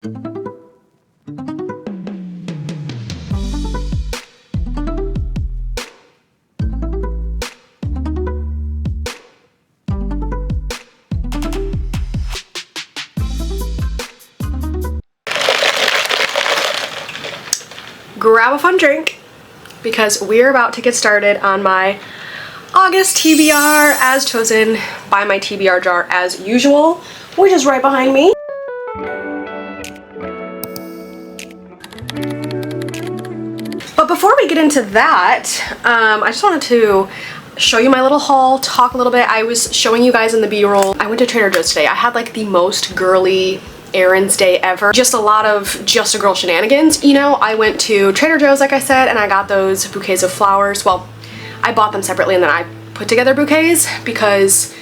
Grab a fun drink because we're about to get started on my August TBR as chosen by my TBR jar as usual, which is right behind me. But before we get into that, I just wanted to show you my little haul, talk a little bit. I was showing you guys in the B-roll. I went to Trader Joe's today. I had like the most girly errands day ever. Just a lot of just a girl shenanigans. You know, I went to Trader Joe's, like I said, and I got those bouquets of flowers. Well, I bought them separately and then I put together bouquets because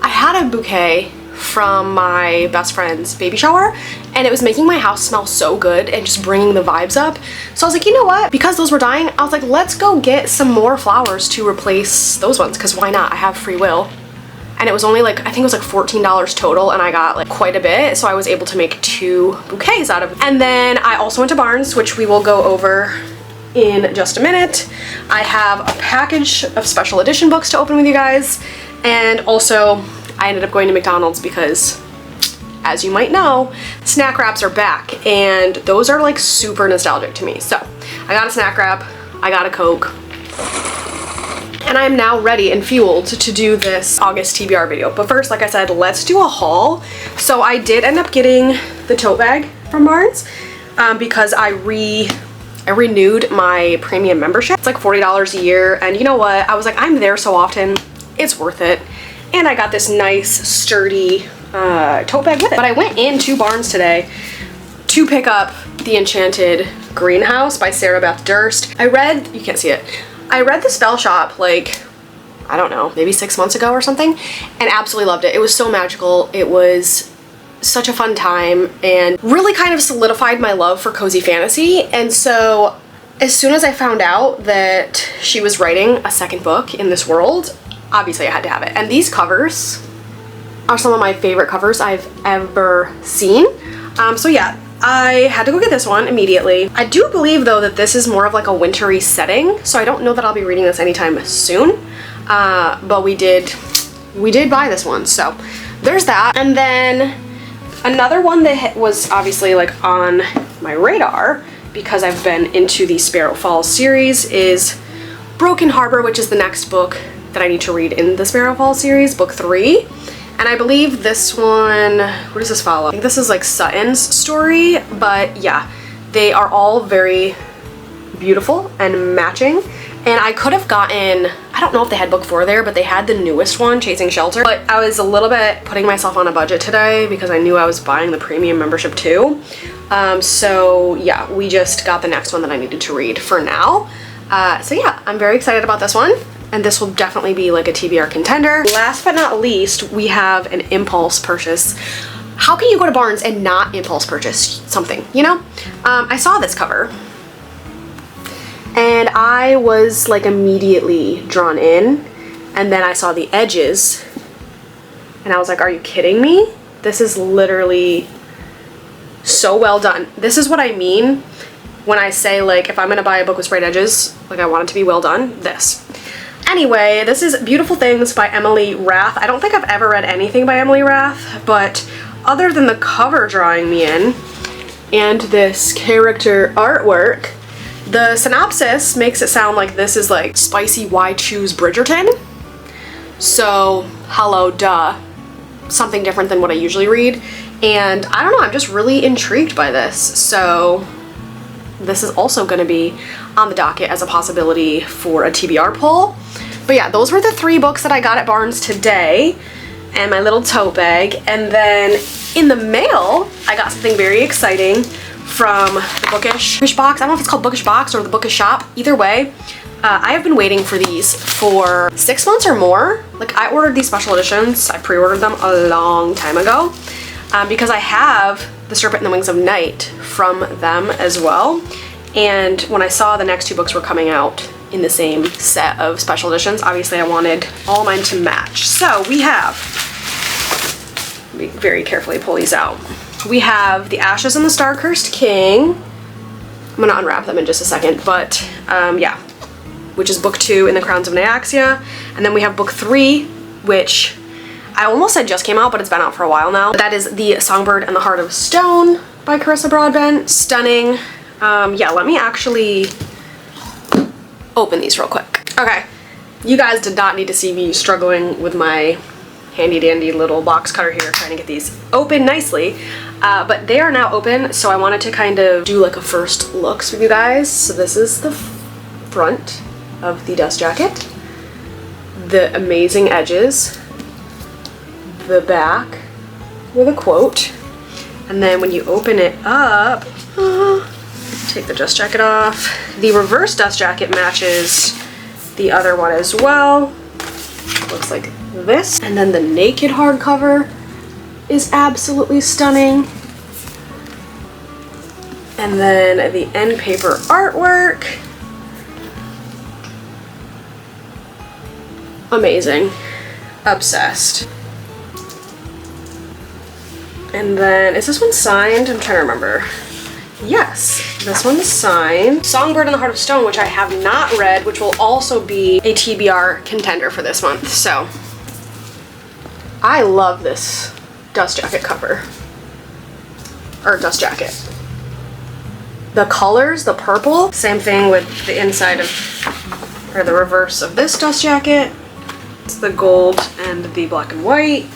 I had a bouquet from my best friend's baby shower and it was making my house smell so good and just bringing the vibes up. So I was like, you know what? Because those were dying, I was like, let's go get some more flowers to replace those ones because why not? I have free will. And it was only like, I think it was like $14 total and I got like quite a bit. So I was able to make 2 bouquets out of it. And then I also went to Barnes, which we will go over in just a minute. I have a package of special edition books to open with you guys. And also I ended up going to McDonald's because, as you might know, snack wraps are back and those are like super nostalgic to me. So I got a snack wrap, I got a Coke, and I'm now ready and fueled to do this August TBR video. But first, like I said, let's do a haul. So I did end up getting the tote bag from Barnes because I renewed my premium membership. It's like $40 a year, and you know what? I was like, I'm there so often, it's worth it. And I got this nice, sturdy tote bag with it. But I went into Barnes today to pick up The Enchanted Greenhouse by Sarah Beth Durst. I read, you can't see it, I read The Spell Shop like, I don't know, maybe 6 months ago or something, and absolutely loved it. It was so magical. It was such a fun time and really kind of solidified my love for cozy fantasy. And so as soon as I found out that she was writing a second book in this world, obviously I had to have it. And these covers are some of my favorite covers I've ever seen. So yeah, I had to go get this one immediately. I do believe though that this is more of like a wintry setting, so I don't know that I'll be reading this anytime soon. But we did buy this one, so there's that. And then another one that was obviously like on my radar because I've been into the Sparrow Falls series is Broken Harbor, which is the next book that I need to read in the Sparrow Falls series, book 3. And I believe this one, what does this follow? I think this is like Sutton's story, but yeah, they are all very beautiful and matching. And I could have gotten, I don't know if they had book 4 there, but they had the newest one, Chasing Shelter. But I was a little bit putting myself on a budget today because I knew I was buying the premium membership too. So yeah, we just got the next one that I needed to read for now. So yeah, I'm very excited about this one. And this will definitely be like a TBR contender. Last but not least, we have an impulse purchase. How can you go to Barnes and not impulse purchase something, you know? I saw this cover and I was like immediately drawn in, and then I saw the edges and I was like, are you kidding me? This is literally so well done. This is what I mean when I say like, if I'm gonna buy a book with sprayed edges, like I want it to be well done, this. Anyway, this is Beautiful Things by Emily Rath. I don't think I've ever read anything by Emily Rath, but other than the cover drawing me in and this character artwork, the synopsis makes it sound like this is like spicy Why Choose Bridgerton. So, hello, duh. Something different than what I usually read. And I don't know, I'm just really intrigued by this. So this is also going to be on the docket as a possibility for a TBR pull. But yeah, those were the 3 books that I got at Barnes today and my little tote bag. And then in the mail, I got something very exciting from the Bookish box. I don't know if it's called Bookish box or the Bookish shop. Either way, I have been waiting for these for 6 months or more. Like I ordered these special editions. I pre-ordered them a long time ago because I have The Serpent and the Wings of Night from them as well. And when I saw the next 2 books were coming out in the same set of special editions, obviously I wanted all mine to match. So we have, let me very carefully pull these out. we have The Ashes and the Star-Cursed King. I'm gonna unwrap them in just a second, but yeah, which is book 2 in the Crowns of Nyaxia. And then we have book 3, which I almost said just came out, but it's been out for a while now. That is The Songbird and the Heart of Stone by Carissa Broadbent. Stunning. Yeah, let me actually open these real quick. Okay, you guys did not need to see me struggling with my handy dandy little box cutter here trying to get these open nicely, but they are now open, so I wanted to kind of do like a first looks with you guys. So this is the front of the dust jacket, the amazing edges, the back with a quote, and then when you open it up, take the dust jacket off. The reverse dust jacket matches the other one as well. Looks like this. And then the naked hardcover is absolutely stunning. And then the end paper artwork. Amazing. Obsessed. And then, is this one signed? I'm trying to remember. Yes, this one's signed. Songbird and the Heart of Stone, which I have not read, which will also be a TBR contender for this month. So, I love this dust jacket cover. Or dust jacket. The colors, the purple, same thing with the inside of, or the reverse of this dust jacket. It's the gold and the black and white.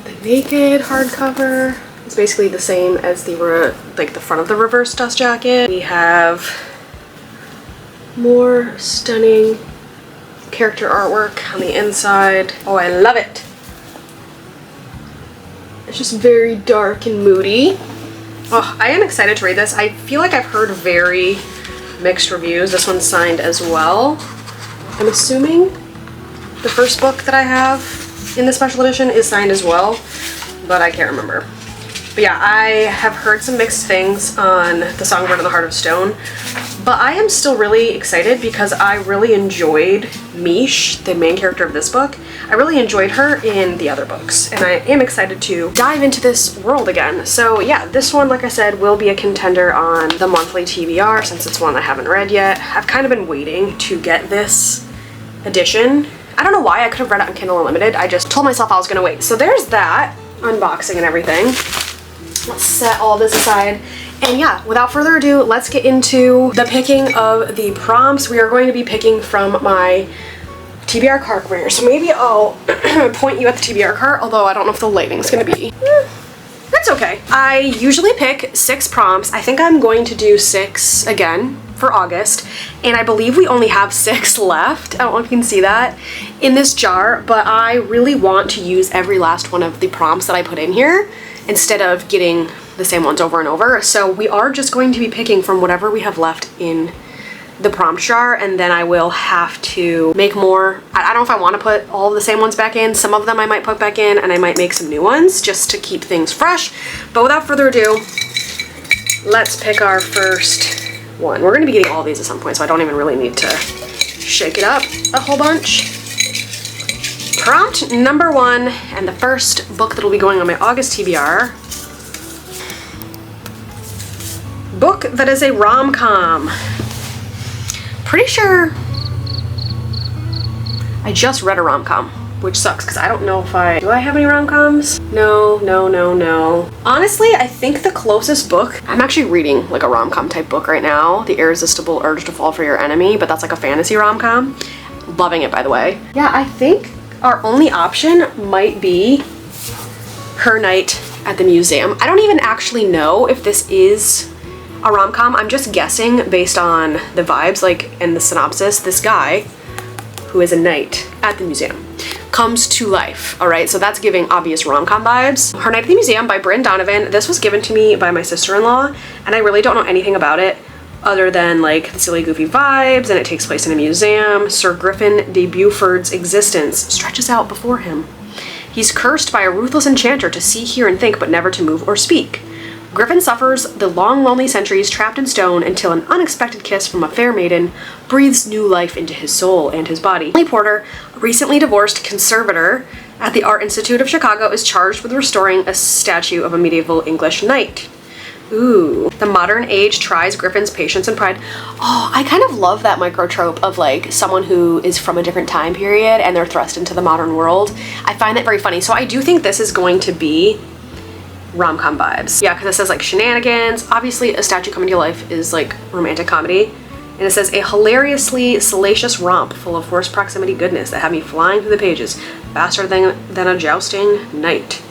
The naked hardcover. It's basically the same as the like the front of the reverse dust jacket. We have more stunning character artwork on the inside. Oh, I love it. It's just very dark and moody. Oh, I am excited to read this. I feel like I've heard very mixed reviews. This one's signed as well. I'm assuming the first book that I have in the special edition is signed as well, but I can't remember. But yeah, I have heard some mixed things on The Songbird and the Heart of Stone, but I am still really excited because I really enjoyed Mish, the main character of this book. I really enjoyed her in the other books, and I am excited to dive into this world again. So yeah, this one, like I said, will be a contender on the monthly TBR since it's one I haven't read yet. I've kind of been waiting to get this edition. I don't know why. I could have read it on Kindle Unlimited. I just told myself I was gonna wait. So there's that unboxing and everything. Let's set all this aside. And yeah, without further ado, let's get into the picking of the prompts. We are going to be picking from my TBR cart cover. So maybe I'll point you at the TBR cart, although I don't know if the lighting's gonna be. That's okay. I usually pick 6 prompts. I think I'm going to do 6 again for August, and I believe we only have 6 left. I don't know if you can see that in this jar, but I really want to use every last one of the prompts that I put in here instead of getting the same ones over and over. So we are just going to be picking from whatever we have left in the prompt jar, and then I will have to make more. I don't know if I want to put all of the same ones back in. Some of them I might put back in, and I might make some new ones just to keep things fresh. But without further ado, let's pick our first one. We're going to be getting all these at some point, so I don't even really need to shake it up a whole bunch. Prompt number 1, and the first book that will be going on my August TBR. Book that is a rom-com. Pretty sure I just read a rom-com, which sucks because I don't know if do I have any rom-coms? No. Honestly, I think the closest book, I'm actually reading like a rom-com type book right now, The Irresistible Urge to Fall for Your Enemy, but that's like a fantasy rom-com. Loving it, by the way. Yeah, I think our only option might be Her Night at the Museum. I don't even actually know if this is a rom-com. I'm just guessing based on the vibes, like in the synopsis. This guy, who is a knight at the museum, comes to life. All right, so that's giving obvious rom-com vibes. Her Night at the Museum by Bryn Donovan. This was given to me by my sister-in-law, and I really don't know anything about it other than like the silly goofy vibes, and it takes place in a museum. Sir Griffin de Beaufort's existence stretches out before him. He's cursed by a ruthless enchanter to see, hear, and think, but never to move or speak. Griffin suffers the long, lonely centuries trapped in stone until an unexpected kiss from a fair maiden breathes new life into his soul and his body. Porter, a recently divorced conservator, at the Art Institute of Chicago is charged with restoring a statue of a medieval English knight. Ooh. The modern age tries Griffin's patience and pride. Oh, I kind of love that microtrope of like someone who is from a different time period and they're thrust into the modern world. I find that very funny. So I do think this is going to be rom-com vibes. Yeah, because it says like shenanigans. Obviously a statue coming to life is like romantic comedy. And it says a hilariously salacious romp full of forced proximity goodness that had me flying through the pages faster than a jousting knight.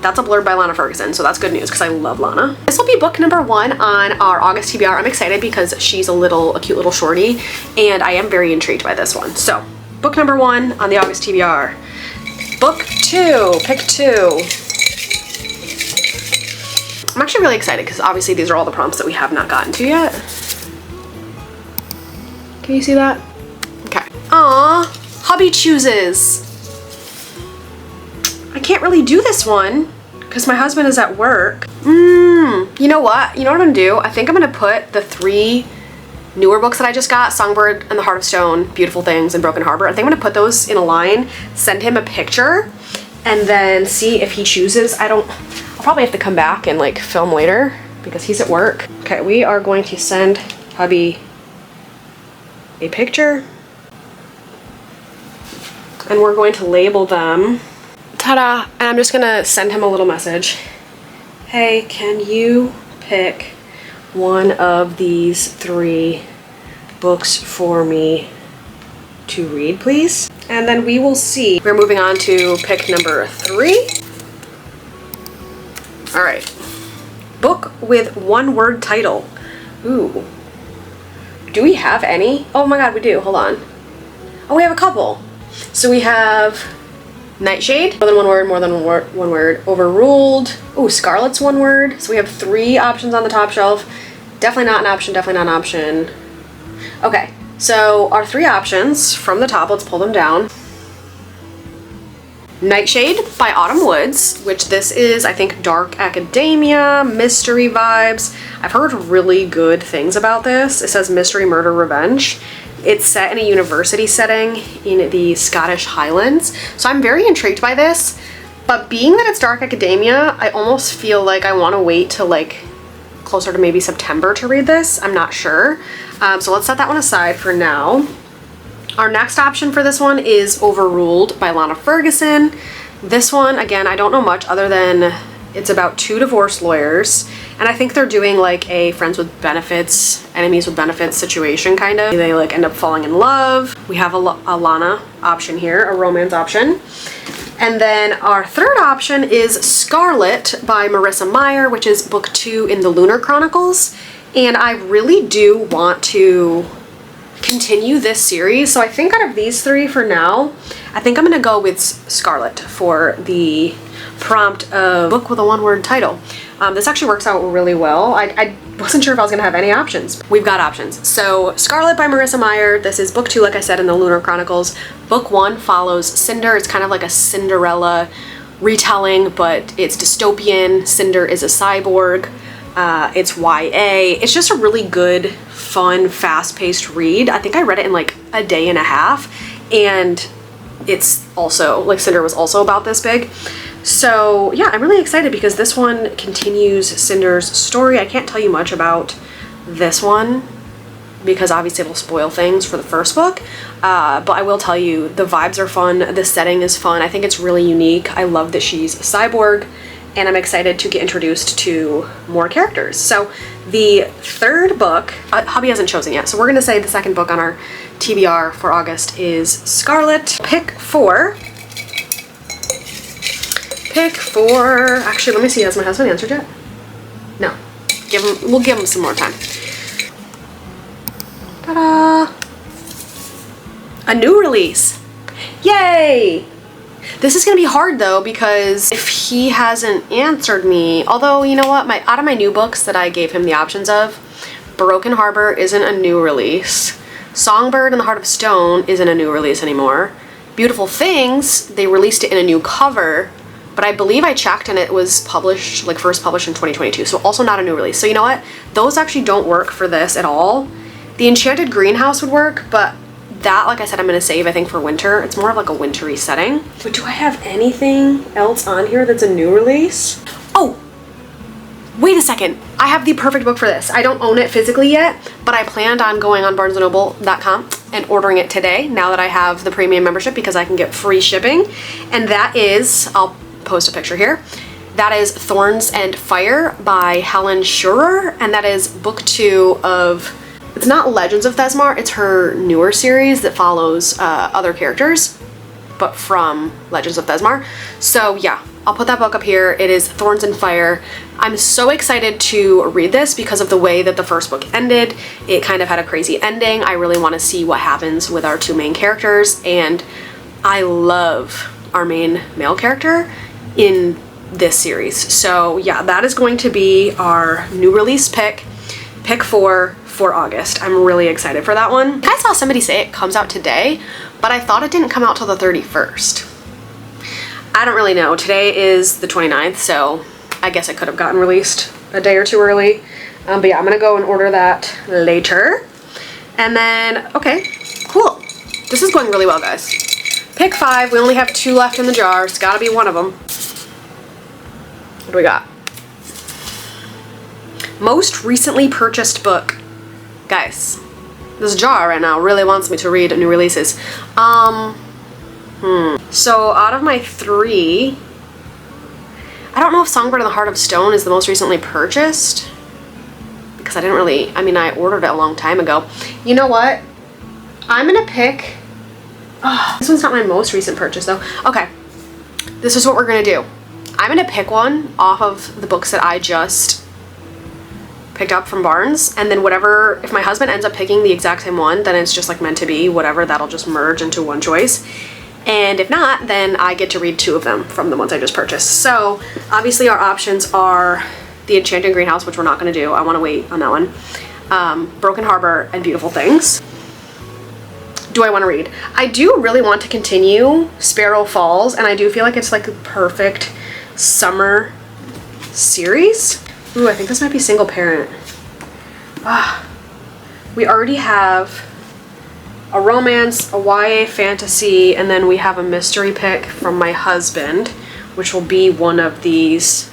That's a blurb by Lana Ferguson, so that's good news because I love Lana. This will be book number 1 on our August TBR. I'm excited because she's a cute little shorty, and I am very intrigued by this one. So, book number 1 on the August TBR. Book 2, pick 2. I'm actually really excited because obviously these are all the prompts that we have not gotten to yet. Can you see that? Okay. Aww, hubby chooses. I can't really do this one because my husband is at work. You know what? You know what I'm gonna do? I think I'm gonna put the 3 newer books that I just got, Songbird and the Heart of Stone, Beautiful Things, and Broken Harbor. I think I'm gonna put those in a line, send him a picture, and then see if he chooses. I'll probably have to come back and like film later because he's at work. Okay, we are going to send hubby a picture and we're going to label them. Ta-da! And I'm just gonna send him a little message. Hey, can you pick one of these 3 books for me to read, please? And then we will see. We're moving on to pick number 3. All right. Book with 1-word title. Ooh. Do we have any? Oh my god, we do. Hold on. Oh, we have a couple. So we have Nightshade, more than 1 word, more than 1 word. Overruled. Ooh, Scarlet's 1 word. So we have 3 options on the top shelf. Definitely not an option, definitely not an option. Okay, so our 3 options from the top, let's pull them down. Nightshade by Autumn Woods, which this is, I think, dark academia, mystery vibes. I've heard really good things about this. It says mystery, murder, revenge. It's set in a university setting in the Scottish Highlands. So I'm very intrigued by this, but being that it's dark academia, I almost feel like I want to wait till like closer to maybe September to read this. I'm not sure. So let's set that one aside for now. Our next option for this one is Overruled by Lana Ferguson. This one, again, I don't know much other than it's about 2 divorce lawyers, and I think they're doing like a friends with benefits, enemies with benefits situation kind of. They like end up falling in love. We have a Lana option here, a romance option. And then our 3rd option is Scarlet by Marissa Meyer, which is book 2 in the Lunar Chronicles. And I really do want to continue this series. So I think out of these 3 for now, I think I'm gonna go with Scarlet for the prompt of book with a 1-word title. This actually works out really well. I wasn't sure if I was gonna have any options. We've got options. So Scarlet by Marissa Meyer. This is book 2, like I said, in the Lunar Chronicles. Book 1 follows Cinder. It's kind of like a Cinderella retelling, but it's dystopian. Cinder is a cyborg. It's YA. It's just a really good, fun, fast-paced read. I think I read it in like a day and a half, and it's also, like, Cinder was also about this big. So yeah, I'm really excited because this one continues Cinder's story. I can't tell you much about this one because obviously it'll spoil things for the first book, but I will tell you the vibes are fun, the setting is fun. I think it's really unique. I love that she's a cyborg, and I'm excited to get introduced to more characters. So the 3rd book, hubby hasn't chosen yet, so we're gonna say the 2nd book on our TBR for August is Scarlet. Pick 4. Actually, let me see, has my husband answered yet? No. We'll give him some more time. Ta-da! A new release. Yay! This is gonna be hard though, because if he hasn't answered me, although, you know what, out of my new books that I gave him the options of, Broken Harbor isn't a new release. Songbird and the Heart of Stone isn't a new release anymore. Beautiful Things, they released it in a new cover, but I believe I checked and it was published, like first published in 2022, so also not a new release. So you know what? Those actually don't work for this at all. The Enchanted Greenhouse would work, but That, like I said, I'm gonna save, I think, for winter. It's more of like a wintry setting. But do I have anything else on here that's a new release? Oh, wait a second. I have the perfect book for this. I don't own it physically yet, but I planned on going on barnesandnoble.com and ordering it today now that I have the premium membership because I can get free shipping. And that is, I'll post a picture here. That is Thorns and Fire by Helen Schurer, and that is book 2 of, it's not Legends of Thesmar, it's her newer series that follows other characters, but from Legends of Thesmar. So yeah, I'll put that book up here. It is Thorns and Fire. I'm so excited to read this because of the way that the first book ended. It kind of had a crazy ending. I really want to see what happens with our two main characters, and I love our main male character in this series. So yeah, that is going to be our new release pick 4 for August. I'm really excited for that one. I saw somebody say it comes out today, but I thought it didn't come out till the 31st. I don't really know. Today is the 29th, so I guess it could have gotten released a day or two early. But yeah, I'm gonna go and order that later. And then, okay, cool. This is going really well, guys. Pick 5, we only have 2 left in the jar. It's gotta be one of them. What do we got? Most recently purchased book. Guys, this jar right now really wants me to read new releases. So out of my 3, I don't know if Songbird in the Heart of Stone is the most recently purchased, because I didn't really, I mean, I ordered it a long time ago. You know what? I'm gonna pick, this one's not my most recent purchase though. Okay, this is what we're gonna do. I'm gonna pick one off of the books that I just picked up from Barnes, and then whatever, if my husband ends up picking the exact same one, then it's just like meant to be, whatever, that'll just merge into one choice. And if not, then I get to read 2 of them from the ones I just purchased. So obviously our options are The Enchanted Greenhouse, which we're not gonna do. I wanna wait on that one. Broken Harbor and Beautiful Things. Do I wanna read? I do really want to continue Sparrow Falls, and I do feel like it's like a perfect summer series. Ooh, I think this might be single parent. We already have a romance, a YA fantasy, and then we have a mystery pick from my husband, which will be one of these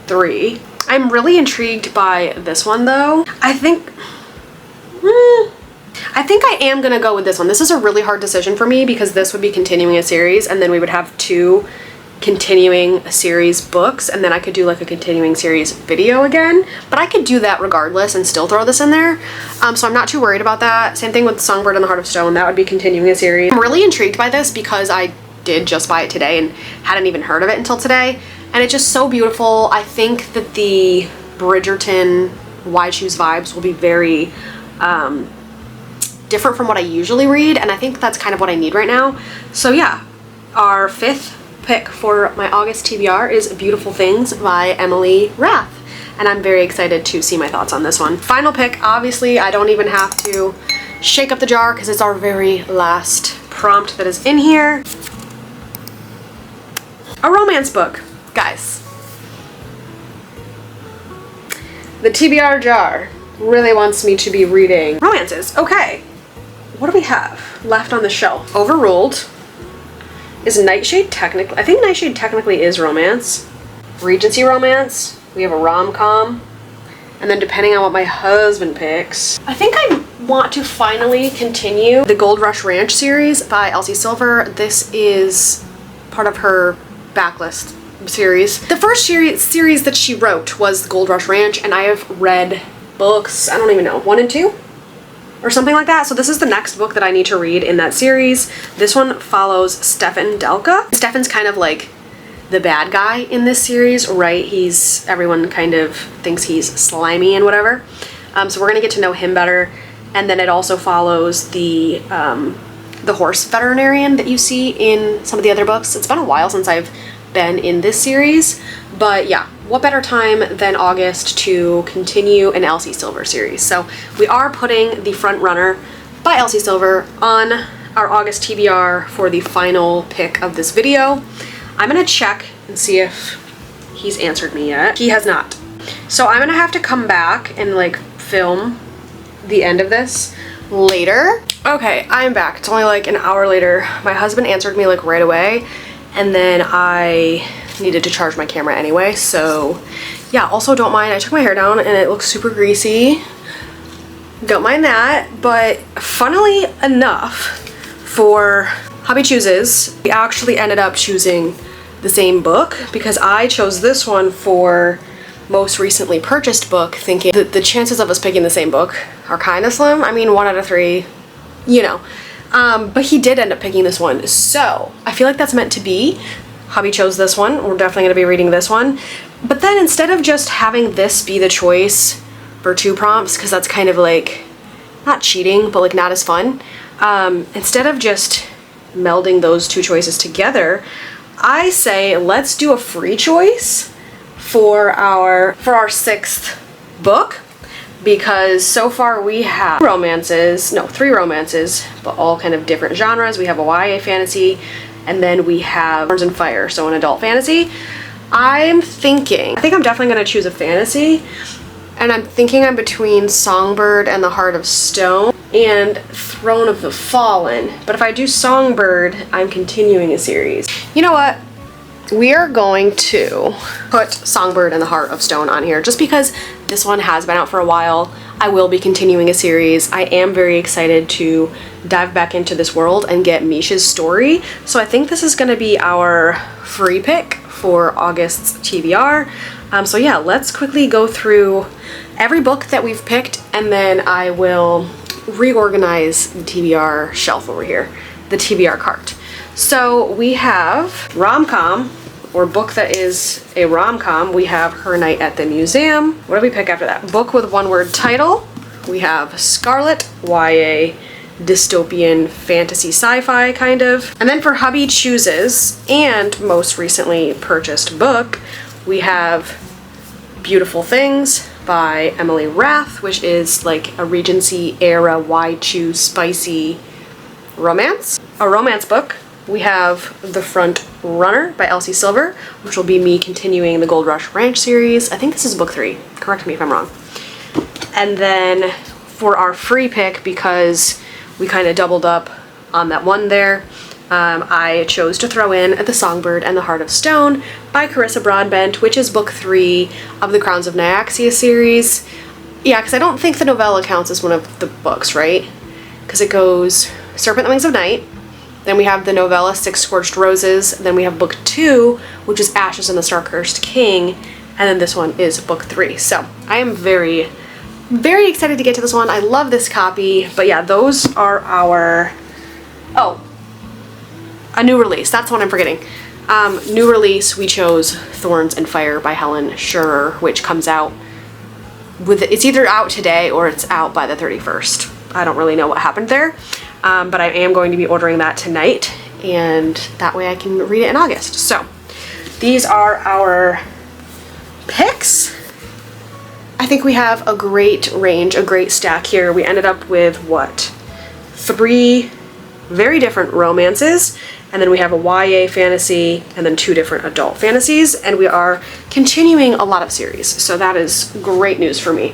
3. I'm really intrigued by this one though. I think I am gonna go with this one. This is a really hard decision for me because this would be continuing a series, and then we would have 2 continuing a series books, and then I could do like a continuing series video again, but I could do that regardless and still throw this in there. So I'm not too worried about that. Same thing with Songbird in the Heart of Stone, that would be continuing a series. I'm really intrigued by this because I did just buy it today and hadn't even heard of it until today, and it's just so beautiful. I think that the Bridgerton Why Choose vibes will be very different from what I usually read, and I think that's kind of what I need right now. So yeah, our 5th pick for my August TBR is Beautiful Things by Emily Rath, and I'm very excited to see my thoughts on this one. Final pick, obviously I don't even have to shake up the jar because it's our very last prompt that is in here. A romance book, guys. The TBR jar really wants me to be reading romances. Okay, what do we have left on the shelf? Overruled. Is Nightshade technically, I think Nightshade technically is romance. Regency romance, we have a rom-com, and then depending on what my husband picks, I think I want to finally continue the Gold Rush Ranch series by Elsie Silver. This is part of her backlist series. The first series that she wrote was Gold Rush Ranch, and I have read books, I don't even know, 1 and 2? Or something like that. So this is the next book that I need to read in that series. This one follows Stefan Delka. Stefan's kind of like the bad guy in this series, right? Everyone kind of thinks he's slimy and whatever. So we're gonna get to know him better. And then it also follows the horse veterinarian that you see in some of the other books. It's been a while since I've been in this series, but yeah, what better time than August to continue an Elsie Silver series. So we are putting The Front Runner by Elsie Silver on our August TBR for the final pick of this video. I'm gonna check and see if he's answered me yet. He has not. So I'm gonna have to come back and like film the end of this later. Okay, I'm back. It's only like an hour later. My husband answered me like right away, and then I needed to charge my camera anyway, so yeah. Also, don't mind, I took my hair down and it looks super greasy. Don't mind that, but funnily enough, for Hobby Chooses, we actually ended up choosing the same book because I chose this one for most recently purchased book, thinking that the chances of us picking the same book are kind of slim. I mean, 1 out of 3, you know. But he did end up picking this one, so I feel like that's meant to be. Hobby chose this one. We're definitely going to be reading this one. But then instead of just having this be the choice for 2 prompts, because that's kind of like, not cheating, but like not as fun, instead of just melding those 2 choices together, I say let's do a free choice for our 6th book, because so far we have 3 romances, but all kind of different genres. We have a YA fantasy, and then we have Thorns and Fire, so an adult fantasy. I think I'm definitely going to choose a fantasy, and I'm thinking I'm between Songbird and the Heart of Stone and Throne of the Fallen. But if I do Songbird, I'm continuing a series. You know what? We are going to put Songbird and the Heart of Stone on here just because this one has been out for a while. I will be continuing a series. I am very excited to dive back into this world and get Misha's story. So I think this is going to be our free pick for August's TBR. So yeah, let's quickly go through every book that we've picked, and then I will reorganize the TBR shelf over here, the TBR cart. So we have rom-com, or book that is a rom-com. We have Her Night at the Museum. What do we pick after that? Book with 1-word title. We have Scarlet, YA dystopian fantasy sci-fi kind of. And then for Hubby Chooses and most recently purchased book, we have Beautiful Things by Emily Rath, which is like a Regency era why choose spicy romance. A romance book. We have The Front Runner by Elsie Silver, which will be me continuing the Gold Rush Ranch series. I think this is book 3. Correct me if I'm wrong. And then for our free pick, because we kind of doubled up on that one there, I chose to throw in The Songbird and the Heart of Stone by Carissa Broadbent, which is book 3 of the Crowns of Nyaxia series. Yeah, because I don't think the novella counts as one of the books, right? Because it goes Serpent, the Wings of Night, then we have the novella 6 Scorched Roses, then we have book 2, which is Ashes and the Star-Cursed King, and then this one is book 3. So I am very, very excited to get to this one. I love this copy, but yeah, those are our, a new release, that's the one I'm forgetting. New release, we chose Thorns and Fire by Helen Schurer, which comes out it's either out today or it's out by the 31st. I don't really know what happened there. But I am going to be ordering that tonight, and that way I can read it in August. So these are our picks. I think we have a great range, a great stack here. We ended up with, what, 3 very different romances, and then we have a YA fantasy, and then 2 different adult fantasies, and we are continuing a lot of series. So that is great news for me.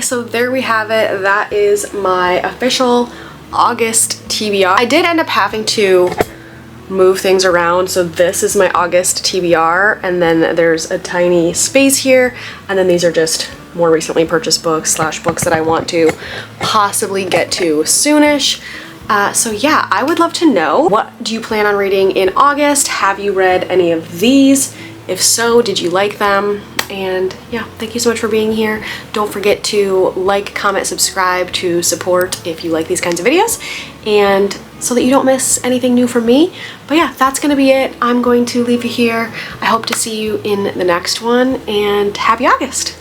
So there we have it. That is my official August TBR. I did end up having to move things around, so this is my August TBR, and then there's a tiny space here, and then these are just more recently purchased books / books that I want to possibly get to soonish. So yeah, I would love to know, what do you plan on reading in August? Have you read any of these? If so, did you like them? And yeah, thank you so much for being here. Don't forget to like, comment, subscribe to support if you like these kinds of videos, and so that you don't miss anything new from me. But yeah, that's gonna be it. I'm going to leave you here. I hope to see you in the next one, and happy August!